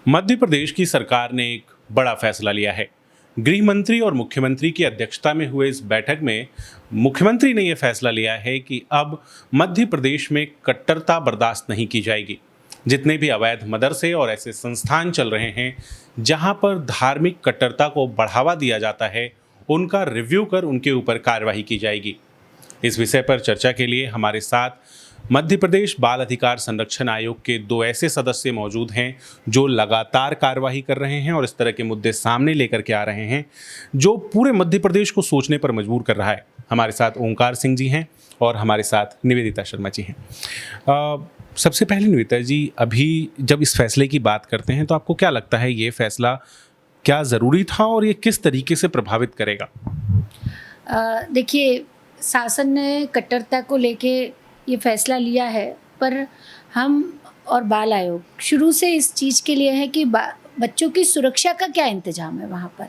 मध्य प्रदेश की सरकार ने एक बड़ा फैसला लिया है। गृह मंत्री और मुख्यमंत्री की अध्यक्षता में हुए इस बैठक में मुख्यमंत्री ने यह फैसला लिया है कि अब मध्य प्रदेश में कट्टरता बर्दाश्त नहीं की जाएगी। जितने भी अवैध मदरसे और ऐसे संस्थान चल रहे हैं जहां पर धार्मिक कट्टरता को बढ़ावा दिया जाता है, उनका रिव्यू कर उनके ऊपर कार्रवाई की जाएगी। इस विषय पर चर्चा के लिए हमारे साथ मध्य प्रदेश बाल अधिकार संरक्षण आयोग के दो ऐसे सदस्य मौजूद हैं जो लगातार कार्यवाही कर रहे हैं और इस तरह के मुद्दे सामने लेकर के आ रहे हैं जो पूरे मध्य प्रदेश को सोचने पर मजबूर कर रहा है। हमारे साथ ओंकार सिंह जी हैं और हमारे साथ निवेदिता शर्मा जी हैं। सबसे पहले निवेदिता जी, अभी जब इस फैसले की बात करते हैं तो आपको क्या लगता है, ये फैसला क्या ज़रूरी था और ये किस तरीके से प्रभावित करेगा? देखिए, शासन ने कट्टरता को लेके ये फैसला लिया है, पर हम और बाल आयोग शुरू से इस चीज़ के लिए है कि बच्चों की सुरक्षा का क्या इंतजाम है वहाँ पर।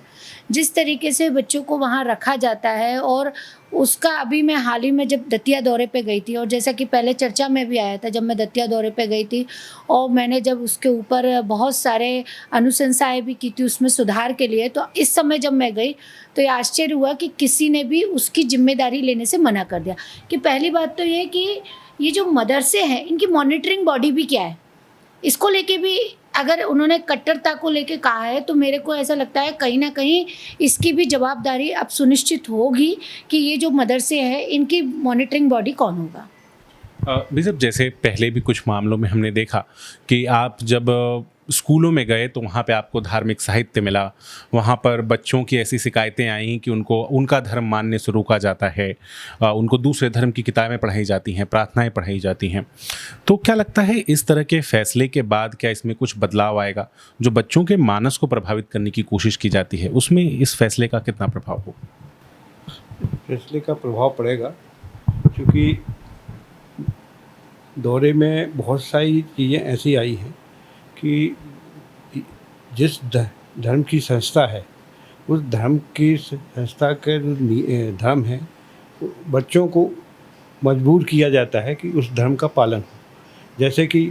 जिस तरीके से बच्चों को वहाँ रखा जाता है और उसका अभी मैं हाल ही में जब दतिया दौरे पे गई थी और जैसा कि पहले चर्चा में भी आया था, जब मैं दतिया दौरे पे गई थी और मैंने जब उसके ऊपर बहुत सारे अनुशंसाएं भी की थी उसमें सुधार के लिए, तो इस समय जब मैं गई तो ये आश्चर्य हुआ कि किसी ने भी उसकी जिम्मेदारी लेने से मना कर दिया। कि पहली बात तो ये कि ये जो मदरसे हैं इनकी मॉनिटरिंग बॉडी भी क्या है, इसको लेके भी अगर उन्होंने कट्टरता को लेके कहा है तो मेरे को ऐसा लगता है कहीं ना कहीं इसकी भी जवाबदारी अब सुनिश्चित होगी कि ये जो मदरसे हैं इनकी मॉनिटरिंग बॉडी कौन होगा। बिजब, जैसे पहले भी कुछ मामलों में हमने देखा कि आप जब स्कूलों में गए तो वहाँ पे आपको धार्मिक साहित्य मिला, वहाँ पर बच्चों की ऐसी शिकायतें आई कि उनको उनका धर्म मानने से रोका जाता है, उनको दूसरे धर्म की किताबें पढ़ाई जाती हैं, प्रार्थनाएं पढ़ाई जाती हैं। तो क्या लगता है इस तरह के फैसले के बाद क्या इसमें कुछ बदलाव आएगा? जो बच्चों के मानस को प्रभावित करने की कोशिश की जाती है उसमें इस फैसले का कितना प्रभाव हो? फैसले का प्रभाव पड़ेगा, क्योंकि दौरे में बहुत सारी चीज़ें ऐसी आई हैं कि जिस धर्म की संस्था है उस धर्म की संस्था के जो धर्म है बच्चों को मजबूर किया जाता है कि उस धर्म का पालन हो। जैसे कि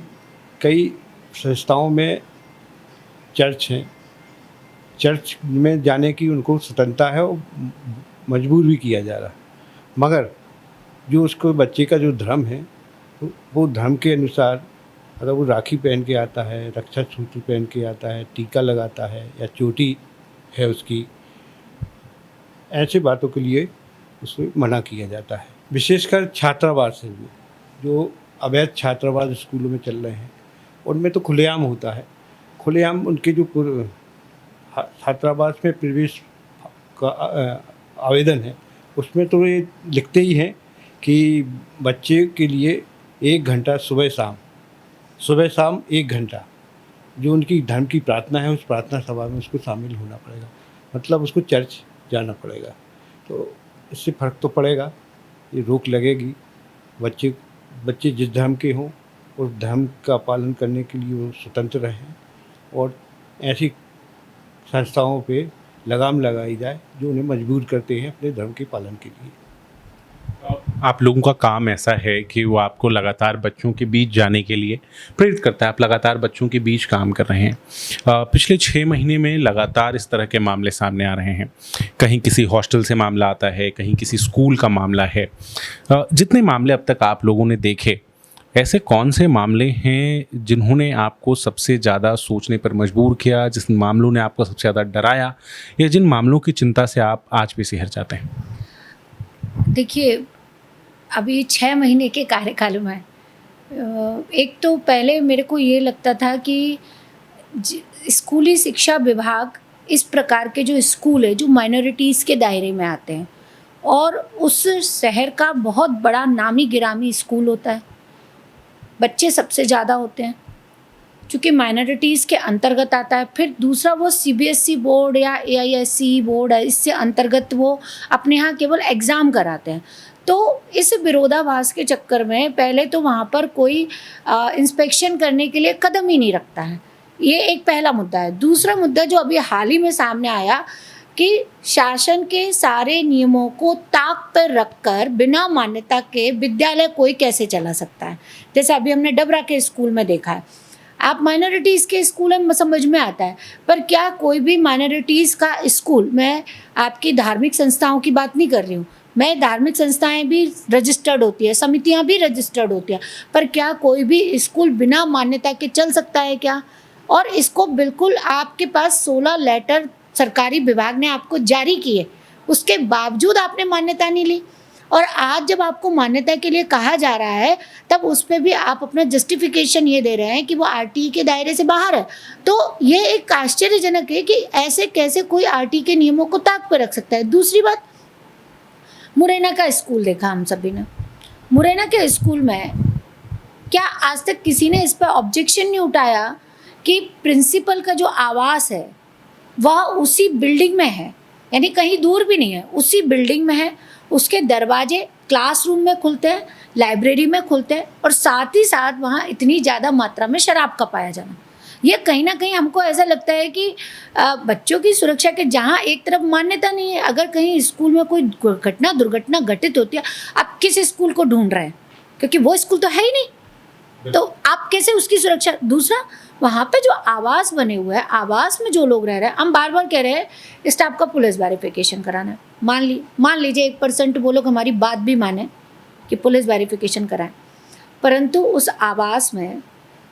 कई संस्थाओं में चर्च हैं, चर्च में जाने की उनको स्वतंत्रता है और मजबूर भी किया जा रहा है, मगर जो उसको बच्चे का जो धर्म है वो धर्म के अनुसार अगर वो राखी पहन के आता है, रक्षा सूत्र पहन के आता है, टीका लगाता है या चोटी है उसकी, ऐसे बातों के लिए उसे मना किया जाता है। विशेषकर छात्रावास में जो अवैध छात्रावास स्कूलों में चल रहे हैं उनमें तो खुलेआम होता है, खुलेआम उनके जो छात्रावास में प्रवेश का आवेदन है उसमें तो ये लिखते ही हैं कि बच्चे के लिए 1 घंटा सुबह शाम 1 घंटा जो उनकी धर्म की प्रार्थना है उस प्रार्थना सभा में उसको शामिल होना पड़ेगा, मतलब उसको चर्च जाना पड़ेगा। तो इससे फ़र्क तो पड़ेगा, ये रोक लगेगी। बच्चे जिस धर्म के हों उस धर्म का पालन करने के लिए वो स्वतंत्र रहें और ऐसी संस्थाओं पे लगाम लगाई जाए जो उन्हें मजबूर करते हैं अपने धर्म के पालन के लिए। आप लोगों का काम ऐसा है कि वो आपको लगातार बच्चों के बीच जाने के लिए प्रेरित करता है, आप लगातार बच्चों के बीच काम कर रहे हैं। पिछले 6 महीने में लगातार इस तरह के मामले सामने आ रहे हैं। कहीं किसी हॉस्टल से मामला आता है, कहीं किसी स्कूल का मामला है। जितने मामले अब तक आप लोगों ने देखे, ऐसे कौन से मामले हैं जिन्होंने आपको सबसे ज़्यादा सोचने पर मजबूर किया, जिन मामलों ने आपको सबसे ज़्यादा डराया, या जिन मामलों की चिंता से आप आज भी सिहर जाते हैं? देखिए, अभी 6 महीने के कार्यकाल में एक तो पहले मेरे को ये लगता था कि स्कूली शिक्षा विभाग इस प्रकार के जो स्कूल है जो माइनॉरिटीज़ के दायरे में आते हैं और उस शहर का बहुत बड़ा नामी गिरामी स्कूल होता है, बच्चे सबसे ज़्यादा होते हैं चूँकि माइनॉरिटीज़ के अंतर्गत आता है। फिर दूसरा वो CBSE बोर्ड या AISC बोर्ड है, इससे अंतर्गत वो अपने यहाँ केवल एग्ज़ाम कराते हैं। तो इस विरोधाभास के चक्कर में पहले तो वहाँ पर कोई इंस्पेक्शन करने के लिए कदम ही नहीं रखता है, ये एक पहला मुद्दा है। दूसरा मुद्दा जो अभी हाल ही में सामने आया कि शासन के सारे नियमों को ताक पर रखकर बिना मान्यता के विद्यालय कोई कैसे चला सकता है। जैसे अभी हमने डबरा के स्कूल में देखा है, आप माइनॉरिटीज़ के स्कूल में समझ में आता है, पर क्या कोई भी माइनॉरिटीज़ का स्कूल, मैं आपकी धार्मिक संस्थाओं की बात नहीं कर रही हूँ, मैं धार्मिक संस्थाएं भी रजिस्टर्ड होती है, समितियां भी रजिस्टर्ड होती है, पर क्या कोई भी स्कूल बिना मान्यता के चल सकता है क्या? और इसको बिल्कुल आपके पास 16 लेटर सरकारी विभाग ने आपको जारी किए, उसके बावजूद आपने मान्यता नहीं ली। और आज जब आपको मान्यता के लिए कहा जा रहा है, तब उस पर भी आप अपना जस्टिफिकेशन ये दे रहे हैं कि वो आरटीई के दायरे से बाहर है। तो ये एक आश्चर्यजनक है कि ऐसे कैसे कोई आरटीई के नियमों को ताक पर रख सकता है। दूसरी बात, मुरैना का स्कूल देखा हम सभी ने, मुरैना के स्कूल में क्या आज तक किसी ने इस पर ऑब्जेक्शन नहीं उठाया कि प्रिंसिपल का जो आवास है वह उसी बिल्डिंग में है, यानी कहीं दूर भी नहीं है, उसी बिल्डिंग में है, उसके दरवाजे क्लासरूम में खुलते हैं, लाइब्रेरी में खुलते हैं, और साथ ही साथ वहाँ इतनी ज़्यादा मात्रा में शराब का पाया जाना, ये कहीं ना कहीं हमको ऐसा लगता है कि बच्चों की सुरक्षा के जहाँ एक तरफ मान्यता नहीं है, अगर कहीं स्कूल में कोई दुर्घटना घटित होती है, आप किस स्कूल को ढूंढ रहे हैं, क्योंकि वो स्कूल तो है ही नहीं, तो आप कैसे उसकी सुरक्षा। दूसरा, वहाँ पे जो आवास बने हुए हैं, आवास में जो लोग रह रहे हैं, हम बार बार कह रहे हैं स्टाफ का पुलिस वेरिफिकेशन कराना है, मान लीजिए 1% वो लोग हमारी बात भी माने कि पुलिस वेरिफिकेशन कराएं, परंतु उस आवास में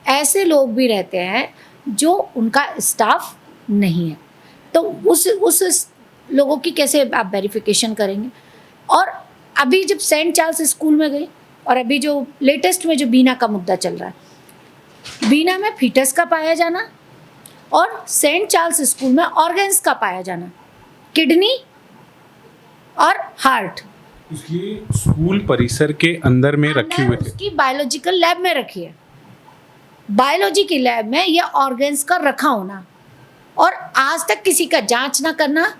ऐसे लोग भी रहते हैं जो उनका स्टाफ नहीं है, तो उस लोगों की कैसे आप वेरिफिकेशन करेंगे। और अभी जब सेंट चार्ल्स स्कूल में गई, और अभी जो लेटेस्ट में जो बीना का मुद्दा चल रहा है, बीना में फीटस का पाया जाना और सेंट चार्ल्स स्कूल में ऑर्गन्स का पाया जाना, किडनी और हार्ट, ये स्कूल परिसर के अंदर में रखे हुए थे, उसकी बायोलॉजिकल लैब में रखी है, बायोलॉजी की लैब में ये ऑर्गन्स का रखा होना, और आज तक किसी का जांच ना करना,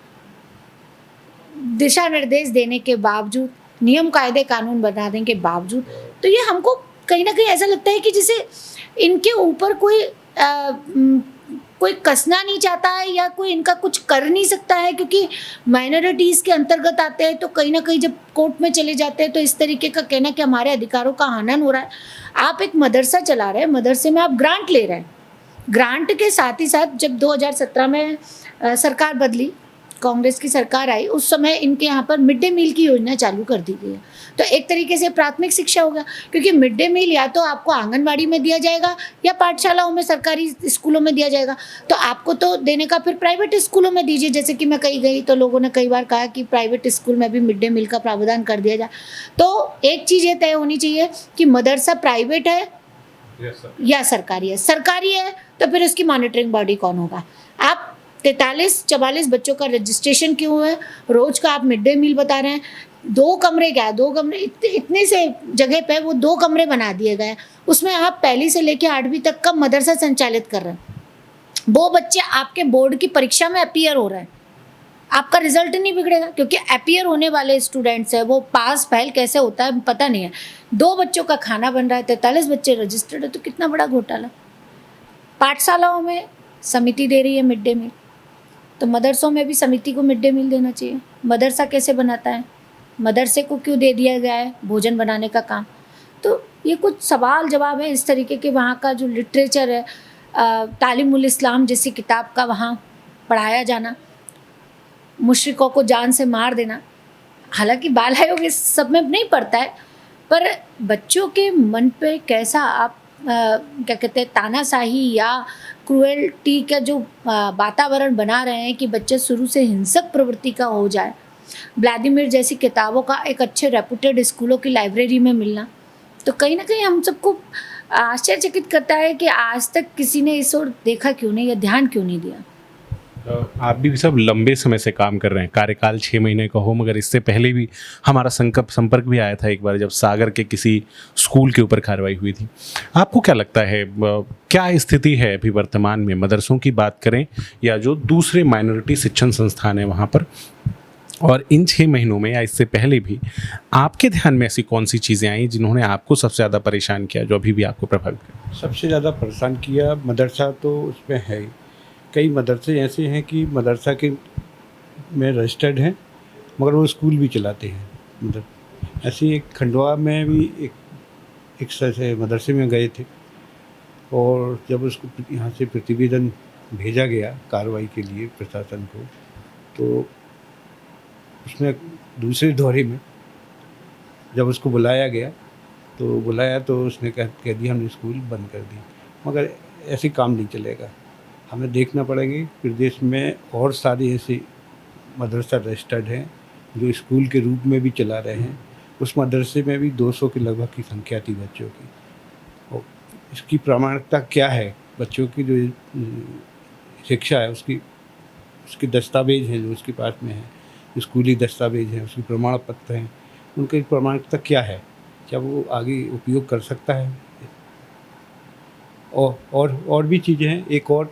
दिशा निर्देश देने के बावजूद, नियम कायदे कानून बनाने के बावजूद, तो ये हमको कहीं ना कहीं ऐसा लगता है कि जैसे इनके ऊपर कोई कसना नहीं चाहता है, या कोई इनका कुछ कर नहीं सकता है, क्योंकि माइनॉरिटीज़ के अंतर्गत आते हैं, तो कहीं ना कहीं जब कोर्ट में चले जाते हैं तो इस तरीके का कहना कि हमारे अधिकारों का हनन हो रहा है। आप एक मदरसा चला रहे हैं, मदरसे में आप ग्रांट ले रहे हैं, ग्रांट के साथ ही साथ जब 2017 में सरकार बदली, कांग्रेस की सरकार आई, उस समय इनके यहाँ पर मिड डे मील की योजना चालू कर दी गई है। तो एक तरीके से प्राथमिक शिक्षा होगा, क्योंकि मिड डे मील या तो आपको आंगनवाड़ी में दिया जाएगा या पाठशालाओं में, सरकारी स्कूलों में दिया जाएगा, तो आपको तो देने का फिर प्राइवेट स्कूलों में दीजिए। जैसे कि मैं कहीं गई तो लोगों ने कई बार कहा कि प्राइवेट स्कूल में भी मिड डे मील का प्रावधान कर दिया जाए। तो एक चीज़ ये तय होनी चाहिए कि मदरसा प्राइवेट है या सरकारी है। सरकारी है तो फिर उसकी मॉनिटरिंग बॉडी कौन होगा। आप 43-44 बच्चों का रजिस्ट्रेशन क्यों है, रोज का आप मिड डे मील बता रहे हैं, 2 कमरे इतने से जगह पे वो 2 कमरे बना दिए गए, उसमें आप पहली से लेकर 8वीं तक का मदरसा संचालित कर रहे हैं। वो बच्चे आपके बोर्ड की परीक्षा में अपीयर हो रहे हैं, आपका रिजल्ट नहीं बिगड़ेगा, क्योंकि अपीयर होने वाले स्टूडेंट्स है, वो पास फेल कैसे होता है पता नहीं है। 2 बच्चों का खाना बन रहा है, 43 बच्चे रजिस्टर्ड है, तो कितना बड़ा घोटाला। पाठशालाओं में समिति दे रही है मिड डे मील, तो मदरसों में भी समिति को मिड डे मील देना चाहिए। मदरसा कैसे बनाता है, मदरसे को क्यों दे दिया गया है भोजन बनाने का काम। तो ये कुछ सवाल जवाब है इस तरीके के। वहाँ का जो लिटरेचर है, तालीमुल इस्लाम जैसी किताब का वहाँ पढ़ाया जाना, मुशरिकों को जान से मार देना, हालांकि बाल आयोग इस सब में नहीं पढ़ता है, पर बच्चों के मन पे कैसा आप क्या कहते हैं तानाशाही या क्रूएल्टी का जो वातावरण बना रहे हैं कि बच्चे शुरू से हिंसक प्रवृत्ति का हो जाए। व्लादिमीर जैसी किताबों का एक अच्छे रेपुटेड स्कूलों की लाइब्रेरी में मिलना, तो कहीं ना कहीं हम सबको आश्चर्यचकित करता है कि आज तक किसी ने इस ओर देखा क्यों नहीं या ध्यान क्यों नहीं दिया। आप भी सब लंबे समय से काम कर रहे हैं, कार्यकाल 6 महीने का हो, मगर इससे पहले भी हमारा संपर्क भी आया था एक बार जब सागर के किसी स्कूल के ऊपर कार्रवाई हुई थी। आपको क्या लगता है क्या स्थिति है अभी वर्तमान में, मदरसों की बात करें या जो दूसरे माइनॉरिटी शिक्षण संस्थान है वहाँ पर, और इन 6 महीनों में या इससे पहले भी आपके ध्यान में ऐसी कौन सी चीज़ें आई जिन्होंने आपको सबसे ज़्यादा परेशान किया, जो अभी भी आपको प्रभावित किया? सबसे ज़्यादा परेशान किया मदरसा तो उसमें है। कई मदरसे ऐसे हैं कि मदरसा के में रजिस्टर्ड हैं मगर वो स्कूल भी चलाते हैं। मतलब ऐसे एक खंडवा में भी एक मदरसे में गए थे, और जब उसको यहाँ से प्रतिवेदन भेजा गया कार्रवाई के लिए प्रशासन को, तो उसमें दूसरे दौरे में जब उसको बुलाया गया तो उसने कह दिया हमने स्कूल बंद कर दी। मगर ऐसे काम नहीं चलेगा, हमें देखना पड़ेंगे प्रदेश में और सारे ऐसे मदरसा रजिस्टर्ड हैं जो स्कूल के रूप में भी चला रहे हैं। उस मदरसे में भी 200 के लगभग की संख्या थी बच्चों की। और इसकी प्रामाणिकता क्या है, बच्चों की जो शिक्षा है उसके दस्तावेज हैं जो उसके पास में है, स्कूली दस्तावेज हैं, उसके प्रमाण पत्र हैं, उनकी प्रामाणिकता क्या है, क्या वो आगे उपयोग कर सकता है। और भी चीज़ें हैं। एक और,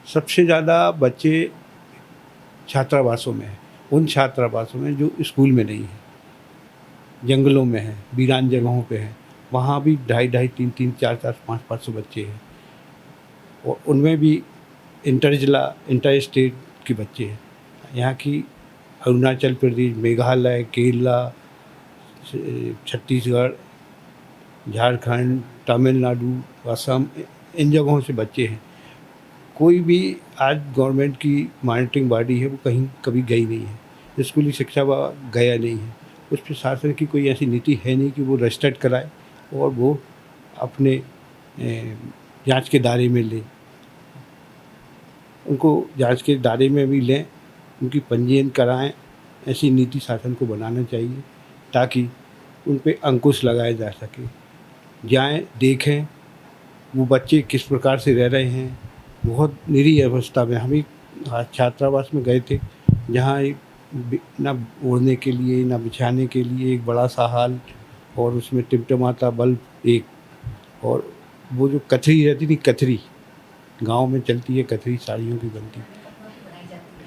सबसे ज़्यादा बच्चे छात्रावासों में हैं, उन छात्रावासों में जो स्कूल में नहीं है, जंगलों में है, वीरान जगहों पे है, वहाँ भी 2.5 3 4 500 बच्चे हैं। और उनमें भी इंटर स्टेट के बच्चे हैं। यहाँ की अरुणाचल प्रदेश, मेघालय, केरला, छत्तीसगढ़, झारखंड, तमिलनाडु, असम, इन जगहों से बच्चे हैं। कोई भी आज गवर्नमेंट की मॉनिटरिंग बॉडी है वो कहीं कभी गई नहीं है, स्कूली शिक्षा वह गया नहीं है। उस पर शासन की कोई ऐसी नीति है नहीं कि वो रजिस्टर्ड कराए और वो अपने जांच के दायरे में ले, उनको जांच के दायरे में भी लें, उनकी पंजीयन कराएं। ऐसी नीति शासन को बनाना चाहिए ताकि उन पे अंकुश लगाया जा सके। जाएं, देखें वो बच्चे किस प्रकार से रह रहे हैं। बहुत निरीह अवस्था में, हम एक छात्रावास में गए थे जहाँ ना ओढ़ने के लिए ना बिछाने के लिए एक बड़ा सा हाल, और उसमें टिमटिमाता बल्ब एक, और वो जो कथरी रहती थी, कथरी गांव में चलती है, कथरी साड़ियों की बनती,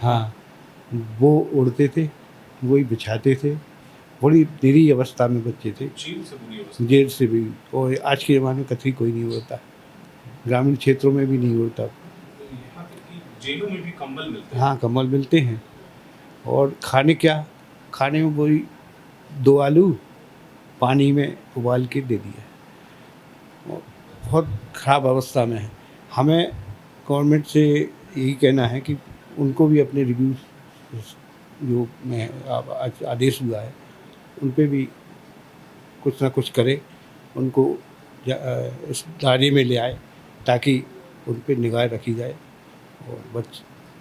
हाँ, वो उड़ते थे, वही बिछाते थे। बड़ी निरीह अवस्था में बच्चे थे, जेल से भी। और आज के ज़माने में कथरी कोई नहीं उड़ता, ग्रामीण क्षेत्रों में भी नहीं उड़ता। जेलों में भी कंबल मिलते हैं। हाँ, कंबल मिलते हैं। और खाने में वही 2 आलू पानी में उबाल के दे दिया। और बहुत ख़राब अवस्था में है। हमें गवर्नमेंट से यही कहना है कि उनको भी अपने रिव्यू जो आदेश हुआ है उन पे भी कुछ ना कुछ करे, उनको इस दायरे में ले आए ताकि उन पे निगाह रखी जाए और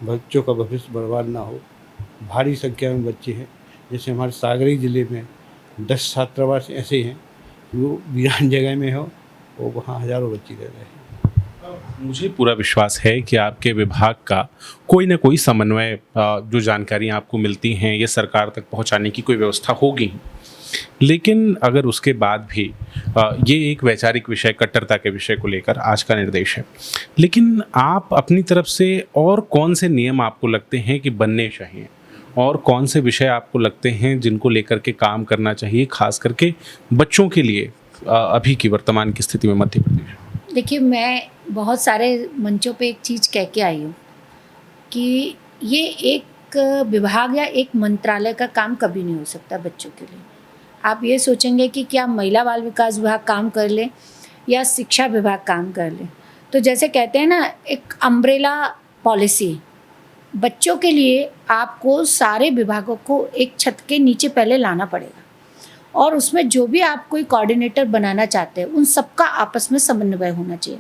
बच्चों का भविष्य बर्बाद ना हो। भारी संख्या में बच्चे हैं, जैसे हमारे सागरी ज़िले में 10 छात्रावास ऐसे हैं जो वीरान जगह में हो और वहाँ हज़ारों बच्चे रह रहे हैं। मुझे पूरा विश्वास है कि आपके विभाग का कोई ना कोई समन्वय, जो जानकारियाँ आपको मिलती हैं ये सरकार तक पहुंचाने की कोई व्यवस्था होगी। लेकिन अगर उसके बाद भी ये एक वैचारिक विषय, कट्टरता के विषय को लेकर आज का निर्देश है, लेकिन आप अपनी तरफ से और कौन से नियम आपको लगते हैं कि बनने चाहिए, और कौन से विषय आपको लगते हैं जिनको लेकर के काम करना चाहिए, खास करके बच्चों के लिए अभी की वर्तमान की स्थिति में मध्य प्रदेश? देखिए, मैं बहुत सारे मंचों पे एक चीज़ कह के आई हूँ कि ये एक विभाग या एक मंत्रालय का काम कभी नहीं हो सकता बच्चों के लिए। आप ये सोचेंगे कि क्या महिला बाल विकास विभाग काम कर ले या शिक्षा विभाग काम कर ले, तो जैसे कहते हैं ना, एक अम्ब्रेला पॉलिसी बच्चों के लिए आपको सारे विभागों को एक छत के नीचे पहले लाना पड़ेगा, और उसमें जो भी आप कोई कोऑर्डिनेटर बनाना चाहते हैं उन सबका आपस में समन्वय होना चाहिए।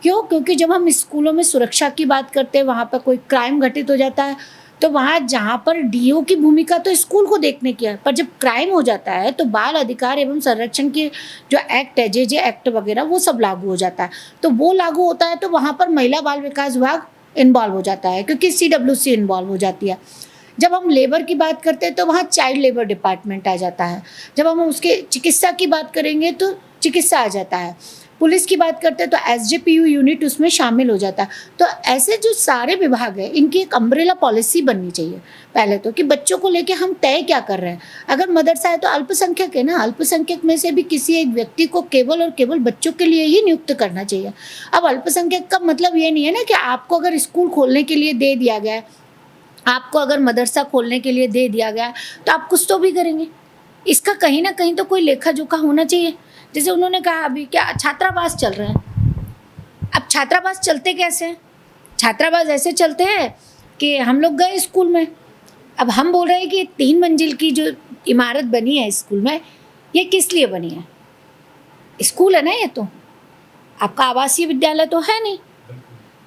क्यों? क्योंकि जब हम स्कूलों में सुरक्षा की बात करते हैं, वहाँ पर कोई क्राइम घटित हो जाता है, तो वहाँ जहाँ पर डीओ की भूमिका तो स्कूल को देखने की है, पर जब क्राइम हो जाता है तो बाल अधिकार एवं संरक्षण के जो एक्ट है, जे एक्ट वगैरह, वो सब लागू हो जाता है। तो वो लागू होता है तो वहाँ पर महिला बाल विकास विभाग इन्वॉल्व हो जाता है, क्योंकि CWC इन्वॉल्व हो जाती है। जब हम लेबर की बात करते हैं तो वहाँ चाइल्ड लेबर डिपार्टमेंट आ जाता है। जब हम उसके चिकित्सा की बात करेंगे तो चिकित्सा आ जाता है। पुलिस की बात करते हैं तो SJPU यूनिट उसमें शामिल हो जाता है। तो ऐसे जो सारे विभाग हैं, इनकी एक अम्ब्रेला पॉलिसी बननी चाहिए पहले तो, कि बच्चों को लेके हम तय क्या कर रहे हैं। अगर मदरसा है तो अल्पसंख्यक है ना, अल्पसंख्यक में से भी किसी एक व्यक्ति को केवल और केवल बच्चों के लिए ही नियुक्त करना चाहिए। अब अल्पसंख्यक का मतलब ये नहीं है ना कि आपको अगर स्कूल खोलने के लिए दे दिया गया है, आपको अगर मदरसा खोलने के लिए दे दिया गया तो आप कुछ तो भी करेंगे। इसका कहीं ना कहीं तो कोई लेखा जोखा होना चाहिए। जैसे उन्होंने कहा अभी क्या छात्रावास चल रहे हैं, अब छात्रावास चलते कैसे हैं? छात्रावास ऐसे चलते हैं कि हम लोग गए स्कूल में, अब हम बोल रहे हैं कि 3 मंजिल की जो इमारत बनी है स्कूल में, ये किस लिए बनी है? स्कूल है ना ये तो, आपका आवासीय विद्यालय तो है नहीं,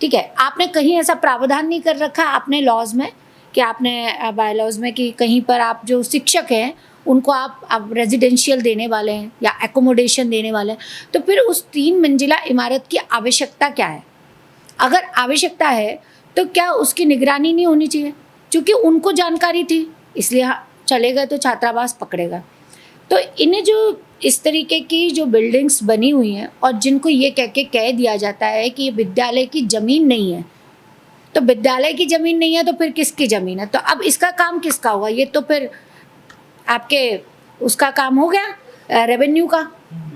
ठीक है। आपने कहीं ऐसा प्रावधान नहीं कर रखा आपने लॉज में, कि आपने बायलॉज में कि कहीं पर आप जो शिक्षक हैं उनको आप रेजिडेंशियल देने वाले हैं या एकोमोडेशन देने वाले हैं, तो फिर उस 3 मंजिला इमारत की आवश्यकता क्या है? अगर आवश्यकता है तो क्या उसकी निगरानी नहीं होनी चाहिए? क्योंकि उनको जानकारी थी इसलिए चले गए, तो छात्रावास पकड़ेगा। तो इन्हें जो इस तरीके की जो बिल्डिंग्स बनी हुई हैं और जिनको ये कह दिया जाता है कि ये विद्यालय की ज़मीन नहीं है, तो विद्यालय की ज़मीन नहीं है तो फिर किसकी ज़मीन है? तो अब इसका काम किसका होगा? ये तो फिर आपके उसका काम हो गया रेवेन्यू का,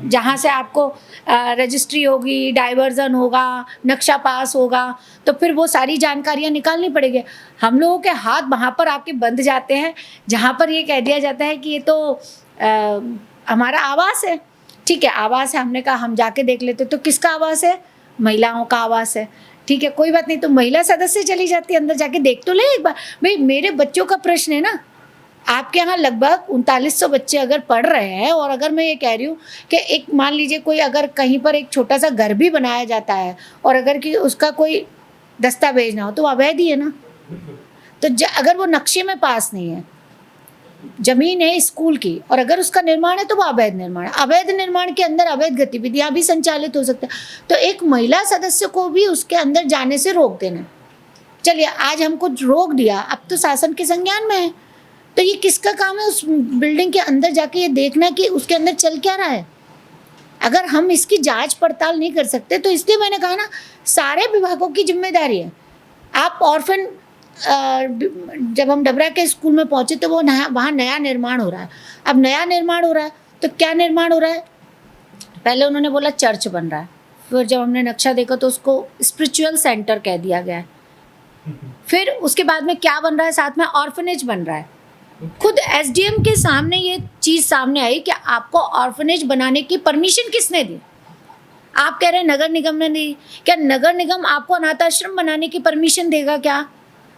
जहाँ से आपको रजिस्ट्री होगी, डाइवर्जन होगा, नक्शा पास होगा, तो फिर वो सारी जानकारियाँ निकालनी पड़ेगी। हम लोगों के हाथ वहाँ पर आपके बंध जाते हैं जहाँ पर ये कह दिया जाता है कि ये तो हमारा आवास है, ठीक है आवास है। हमने कहा हम जाके देख लेते, तो किसका आवास है? महिलाओं का आवास है, ठीक है कोई बात नहीं, तो महिला सदस्य चली जाती है अंदर, जाके देख तो ले एक बार। भाई मेरे बच्चों का प्रश्न है ना, आपके यहाँ लगभग 3900 बच्चे अगर पढ़ रहे हैं, और अगर मैं ये कह रही हूँ कि एक मान लीजिए कोई अगर कहीं पर एक छोटा सा घर भी बनाया जाता है और अगर कि उसका कोई दस्तावेज ना हो तो वो अवैध ही है ना। तो अगर वो नक्शे में पास नहीं है, जमीन है स्कूल की, और अगर उसका निर्माण है तो वो अवैध निर्माण है। अवैध निर्माण के अंदर अवैध गतिविधियां भी संचालित हो सकती है। तो एक महिला सदस्य को भी उसके अंदर जाने से रोक देना। चलिए आज हमको रोक दिया, अब तो शासन के संज्ञान में है, तो ये किसका काम है उस बिल्डिंग के अंदर जाके ये देखना कि उसके अंदर चल क्या रहा है? अगर हम इसकी जांच पड़ताल नहीं कर सकते, तो इसलिए मैंने कहा ना, सारे विभागों की जिम्मेदारी है। आप ऑर्फन जब हम डबरा के स्कूल में पहुंचे तो वो वहाँ नया निर्माण हो रहा है। अब नया निर्माण हो रहा है तो क्या निर्माण हो रहा है? पहले उन्होंने बोला चर्च बन रहा है, फिर जब हमने नक्शा देखा तो उसको स्पिरिचुअल सेंटर कह दिया गया है। फिर उसके बाद में क्या बन रहा है? साथ में ऑर्फनेज बन रहा है। खुद एसडीएम के सामने ये चीज़ सामने आई कि आपको ऑर्फनेज बनाने की परमिशन किसने दी? आप कह रहे हैं नगर निगम ने दी। क्या नगर निगम आपको अनाथ आश्रम बनाने की परमिशन देगा क्या?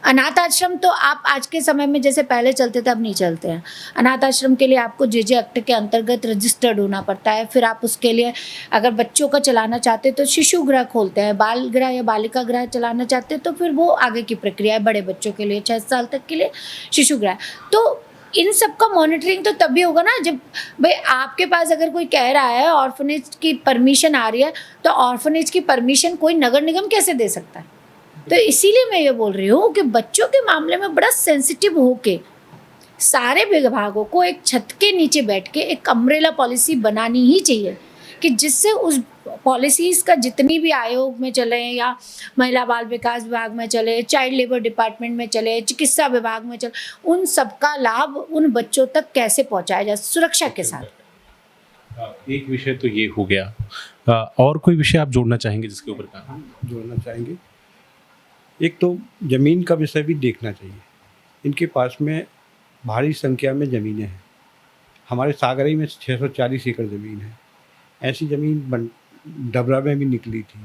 अनाथ आश्रम तो आप आज के समय में जैसे पहले चलते थे अब नहीं चलते हैं। अनाथ आश्रम के लिए आपको जेजे एक्ट के अंतर्गत रजिस्टर्ड होना पड़ता है। फिर आप उसके लिए अगर बच्चों का चलाना चाहते हैं तो शिशु गृह खोलते हैं, बाल गृह या बालिका गृह चलाना चाहते हैं तो फिर वो आगे की प्रक्रिया है। बड़े बच्चों के लिए 6 साल तक के लिए शिशु गृह। तो इन सब का मॉनिटरिंग तो तभी होगा ना जब भाई आपके पास अगर कोई कह रहा है ऑर्फनेज की परमिशन आ रही है, तो ऑर्फनेज की परमिशन कोई नगर निगम कैसे दे सकता है? तो इसीलिए मैं ये बोल रही हूँ कि बच्चों के मामले में बड़ा सेंसिटिव होके सारे विभागों को एक छत के नीचे बैठ के एक अम्ब्रेला पॉलिसी बनानी ही चाहिए, कि जिससे उस पॉलिसीज़ का जितनी भी आयोग में चले या महिला बाल विकास विभाग में चले, चाइल्ड लेबर डिपार्टमेंट में चले, चिकित्सा विभाग में चले, उन सबका लाभ उन बच्चों तक कैसे पहुँचाया जाए सुरक्षा के साथ। एक विषय तो ये हो गया, और कोई विषय आप जोड़ना चाहेंगे जिसके ऊपर कहा? जोड़ना चाहेंगे, एक तो ज़मीन का विषय भी देखना चाहिए। इनके पास में भारी संख्या में ज़मीनें हैं। हमारे सागरई में 640 एकड़ ज़मीन है। ऐसी ज़मीन डबरा में भी निकली थी।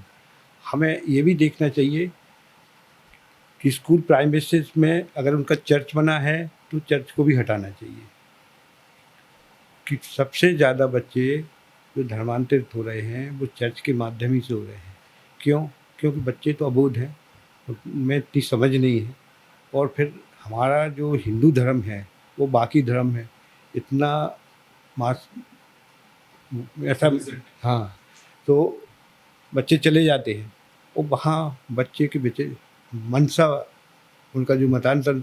हमें ये भी देखना चाहिए कि स्कूल प्राइमेसेस में अगर उनका चर्च बना है तो चर्च को भी हटाना चाहिए, कि सबसे ज़्यादा बच्चे जो धर्मांतरित हो रहे हैं वो चर्च के माध्यम ही से हो रहे हैं। क्यों? क्योंकि बच्चे तो अबोध हैं, उनमें इतनी समझ नहीं है, और फिर हमारा जो हिंदू धर्म है वो बाकी धर्म है इतना मास ऐसा, हाँ, तो बच्चे चले जाते हैं और वहाँ बच्चे के बच्चे मनसा, उनका जो मतांतर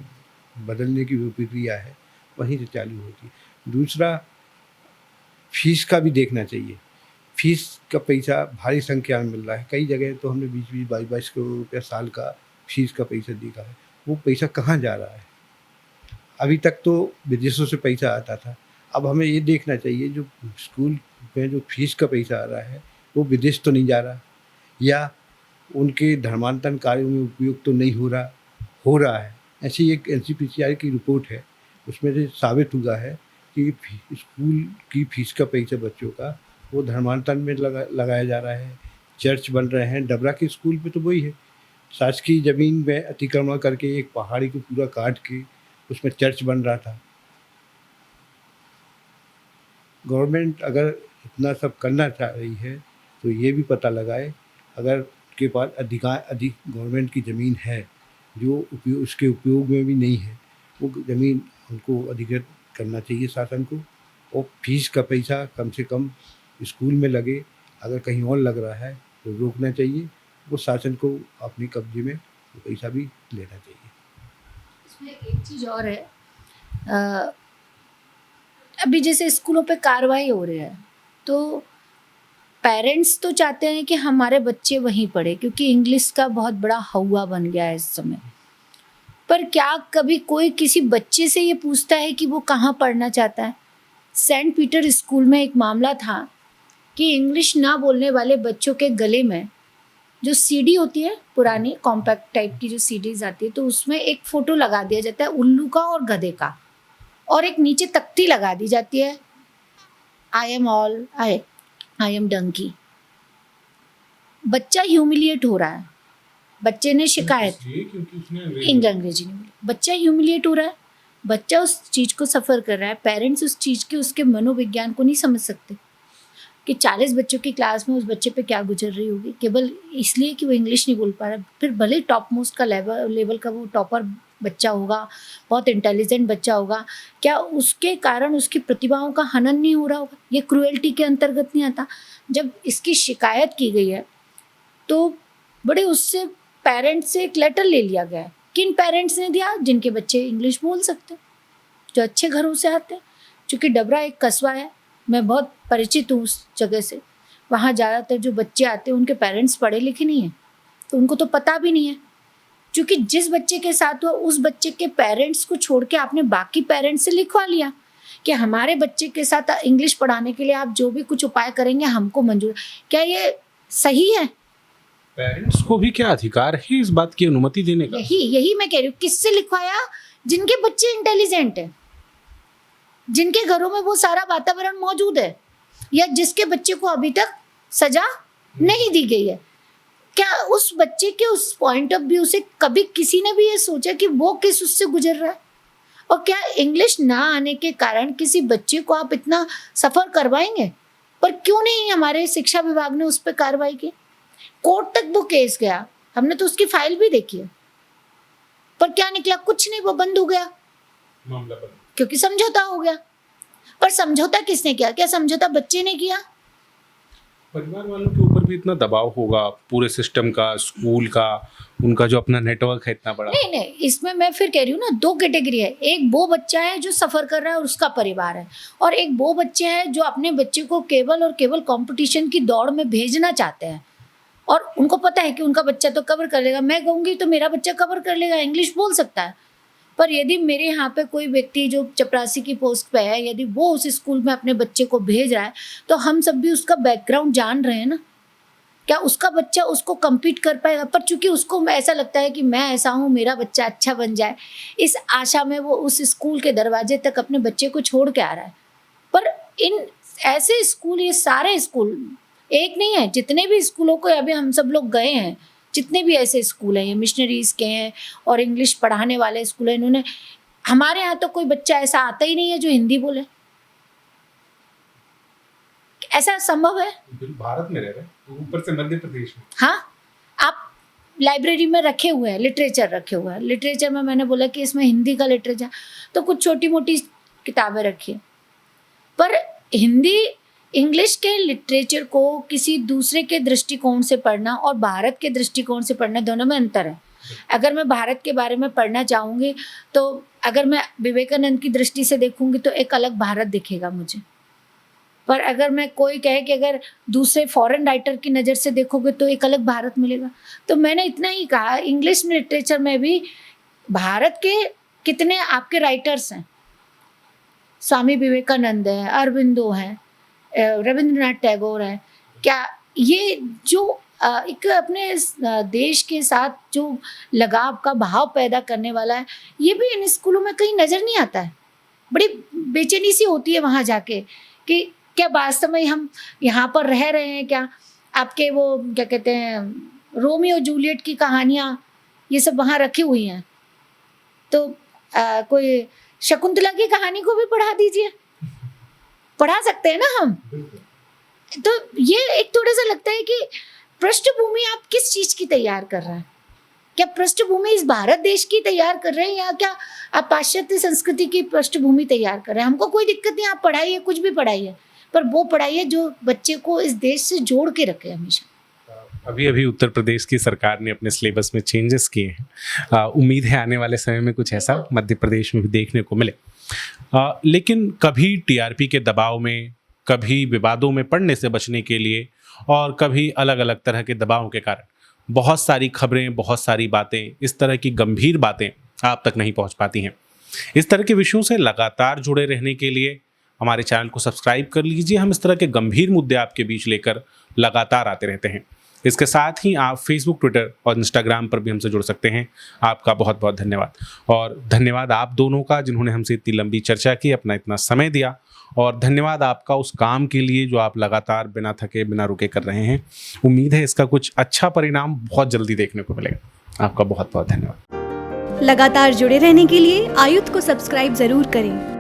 बदलने की प्रक्रिया है वहीं से चालू होती है। दूसरा, फीस का भी देखना चाहिए। फीस का पैसा भारी संख्या में मिल रहा है। कई जगह तो हमने 20-20, 22-22 करोड़ रुपया साल का फीस का पैसा देखा है। वो पैसा कहाँ जा रहा है? अभी तक तो विदेशों से पैसा आता था, अब हमें ये देखना चाहिए जो स्कूल में जो फीस का पैसा आ रहा है वो विदेश तो नहीं जा रहा, या उनके धर्मांतरण कार्यों में उपयोग तो नहीं हो रहा है। ऐसी एक NCPCI की रिपोर्ट है, उसमें से साबित हुआ है कि स्कूल की फीस का पैसा बच्चों का वो धर्मांतरण में लगाया जा रहा है, चर्च बन रहे हैं। डबरा के स्कूल पे तो वही है, शासकीय ज़मीन में अतिक्रमण करके एक पहाड़ी को पूरा काट के उसमें चर्च बन रहा था। गवर्नमेंट अगर इतना सब करना चाह रही है तो ये भी पता लगाए, अगर के पास अधिक गवर्नमेंट की ज़मीन है जो उसके उपयोग में भी नहीं है, वो ज़मीन उनको अधिकृत करना चाहिए शासन को, और फीस का पैसा कम से कम स्कूल में लगे, अगर कहीं और लग रहा है तो रोकना चाहिए। वो शासन को अपने कब्जे में वो पैसा भी लेना चाहिए। इसमें एक चीज़ और है, अभी जैसे स्कूलों पे कार्रवाई हो रही है तो पेरेंट्स तो चाहते हैं कि हमारे बच्चे वहीं पढ़े, क्योंकि इंग्लिश का बहुत बड़ा हवा बन गया है इस समय। पर क्या कभी कोई किसी बच्चे से ये पूछता है कि वो कहाँ पढ़ना चाहता है? सेंट पीटर स्कूल में एक मामला था कि इंग्लिश ना बोलने वाले बच्चों के गले में जो सीडी होती है, पुरानी कॉम्पैक्ट टाइप की जो सीडीज आती है, तो उसमें एक फ़ोटो लगा दिया जाता है उल्लू का और गधे का, और एक नीचे तख्ती लगा दी जाती है, आई एम डंकी। बच्चा ह्यूमिलिएट हो रहा है, बच्चे ने शिकायत, अंग्रेजी नहीं बोली, बच्चा ह्यूमिलिएट हो रहा है, बच्चा उस चीज़ को सफ़र कर रहा है। पेरेंट्स उस चीज़ के उसके मनोविज्ञान को नहीं समझ सकते कि 40 बच्चों की क्लास में उस बच्चे पे क्या गुजर रही होगी, केवल इसलिए कि वो इंग्लिश नहीं बोल पा रहा। फिर भले टॉप मोस्ट का लेवल का वो टॉपर बच्चा होगा, बहुत इंटेलिजेंट बच्चा होगा, क्या उसके कारण उसकी प्रतिभाओं का हनन नहीं हो रहा होगा? ये क्रूएल्टी के अंतर्गत नहीं आता। जब इसकी शिकायत की गई है तो बड़े उससे पेरेंट्स से एक लेटर ले लिया गया है। किन पेरेंट्स ने दिया? जिनके बच्चे इंग्लिश बोल सकते, जो अच्छे घरों से आते हैं। चूँकि डबरा एक कस्बा है, मैं बहुत परिचित हूँ उस जगह से, वहाँ ज़्यादातर जो बच्चे आते हैं उनके पेरेंट्स पढ़े लिखे नहीं हैं, तो उनको तो पता भी नहीं है। क्योंकि जिस बच्चे के साथ हुआ उस बच्चे के पेरेंट्स को छोड़ के आपने बाकी पेरेंट्स से लिखवा लिया कि हमारे बच्चे के साथ इंग्लिश पढ़ाने के लिए आप जो भी कुछ उपाय करेंगे हमको मंजूर। क्या ये सही है? पेरेंट्स को भी क्या अधिकार है इस बात की अनुमति देने का? यही मैं कह रही हूँ। किससे लिखवाया? जिनके बच्चे इंटेलिजेंट है, जिनके घरों में वो सारा वातावरण मौजूद है, या जिसके बच्चे को अभी तक सजा नहीं दी गई है। क्या उस बच्चे के उस पॉइंट ऑफ व्यू से कभी किसी ने भी ये सोचा कि वो किस उससे गुजर रहा है? और क्या इंग्लिश ना आने के कारण किसी बच्चे को आप इतना सफ़र करवाएंगे? पर क्यों नहीं हमारे शिक्षा विभाग ने उस पर कार्रवाई की? कोर्ट तक वो केस गया, हमने तो उसकी फाइल भी देखी है, पर क्या निकला? कुछ नहीं, वो बंद हो गया, मामला बंद, क्योंकि समझौता हो गया। पर समझौता किसने किया? क्या समझौता बच्चे ने किया? परिवार वालों के ऊपर भी इतना दबाव होगा, पूरे सिस्टम का, स्कूल का, उनका जो अपना नेटवर्क है इतना बड़ा। नहीं, इसमें मैं फिर कह रही हूँ ना, दो कैटेगरी है। एक वो बच्चा है जो सफ़र कर रहा है और उसका परिवार है, और एक वो बच्चे हैं जो अपने बच्चे को केवल और केवल कंपटीशन की दौड़ में भेजना चाहते हैं, और उनको पता है कि उनका बच्चा तो कवर कर लेगा। मैं कहूँगी तो मेरा बच्चा कवर कर लेगा, इंग्लिश बोल सकता है। पर यदि मेरे यहाँ पे कोई व्यक्ति जो चपरासी की पोस्ट पे है, यदि वो उस स्कूल में अपने बच्चे को भेज रहा है, तो हम सब भी उसका बैकग्राउंड जान रहे हैं ना, क्या उसका बच्चा उसको कम्पीट कर पाएगा? पर चूंकि उसको ऐसा लगता है कि मैं ऐसा हूँ, मेरा बच्चा अच्छा बन जाए, इस आशा में वो उस स्कूल के दरवाजे तक अपने बच्चे को छोड़ के आ रहा है। पर इन ऐसे स्कूल, ये सारे स्कूल एक नहीं है, जितने भी स्कूलों को अभी हम सब लोग गए हैं, जितने भी ऐसे स्कूल हैं, ये मिशनरीज के हैं और इंग्लिश पढ़ाने वाले स्कूल हैं, इन्होंने, हमारे यहाँ तो कोई बच्चा ऐसा आता ही नहीं है जो हिंदी बोले। ऐसा संभव है? भारत में रह रहे तो ऊपर से मध्य प्रदेश में। हाँ, आप लाइब्रेरी में रखे हुए हैं, लिटरेचर रखे हुए हैं, लिटरेचर में मैंने बोला कि इसमें हिंदी का लिटरेचर, तो कुछ छोटी मोटी किताबें रखी हैं, पर हिंदी इंग्लिश के लिटरेचर को किसी दूसरे के दृष्टिकोण से पढ़ना और भारत के दृष्टिकोण से पढ़ना, दोनों में अंतर है। अगर मैं भारत के बारे में पढ़ना चाहूँगी तो अगर मैं विवेकानंद की दृष्टि से देखूँगी तो एक अलग भारत दिखेगा मुझे। पर अगर मैं कोई कहे कि अगर दूसरे फॉरेन राइटर की नज़र से देखोगे तो एक अलग भारत मिलेगा। तो मैंने इतना ही कहा, इंग्लिश लिटरेचर में भी भारत के कितने आपके राइटर्स हैं, स्वामी विवेकानंद है, अरविंदो हैं, रविंद्रनाथ टैगोर है। क्या ये जो एक अपने देश के साथ जो लगाव का भाव पैदा करने वाला है, ये भी इन स्कूलों में कहीं नज़र नहीं आता है। बड़ी बेचैनी सी होती है वहाँ जाके कि क्या वास्तव में हम यहाँ पर रह रहे हैं क्या, आपके वो क्या कहते हैं रोमियो जूलियट की कहानियाँ ये सब वहाँ रखी हुई हैं, तो कोई शकुंतला की कहानी को भी पढ़ा दीजिए, पढ़ा सकते हैं ना हम। तो ये एक थोड़ा सा लगता है कि पृष्ठभूमि आप किस चीज़ की तैयार कर रहे हैं? क्या पृष्ठभूमि इस भारत देश की तैयार कर रहे हैं या क्या आप पाश्चात्य संस्कृति की पृष्ठभूमि तैयार कर रहे हैं? हमको कोई दिक्कत नहीं, आप पढ़ाइए, कुछ भी पढ़ाइए, पर वो पढ़ाइए जो बच्चे को इस देश से जोड़ के रखे हमेशा। अभी अभी उत्तर प्रदेश की सरकार ने अपने सिलेबस में चेंजेस किए हैं। उम्मीद है आने वाले समय में कुछ ऐसा मध्य प्रदेश में भी देखने को मिले। लेकिन कभी टीआरपी के दबाव में, कभी विवादों में पड़ने से बचने के लिए और कभी अलग अलग तरह के दबावों के कारण बहुत सारी खबरें, बहुत सारी बातें, इस तरह की गंभीर बातें आप तक नहीं पहुंच पाती हैं। इस तरह के विषयों से लगातार जुड़े रहने के लिए हमारे चैनल को सब्सक्राइब कर लीजिए। हम इस तरह के गंभीर मुद्दे आपके बीच लेकर लगातार आते रहते हैं। इसके साथ ही आप फेसबुक, ट्विटर और इंस्टाग्राम पर भी हमसे जुड़ सकते हैं। आपका बहुत बहुत धन्यवाद। और धन्यवाद आप दोनों का जिन्होंने हमसे इतनी लंबी चर्चा की, अपना इतना समय दिया। और धन्यवाद आपका उस काम के लिए जो आप लगातार बिना थके, बिना रुके कर रहे हैं। उम्मीद है इसका कुछ अच्छा परिणाम बहुत जल्दी देखने को मिलेगा। आपका बहुत बहुत धन्यवाद। लगातार जुड़े रहने के लिए आयुध को सब्सक्राइब जरूर करें।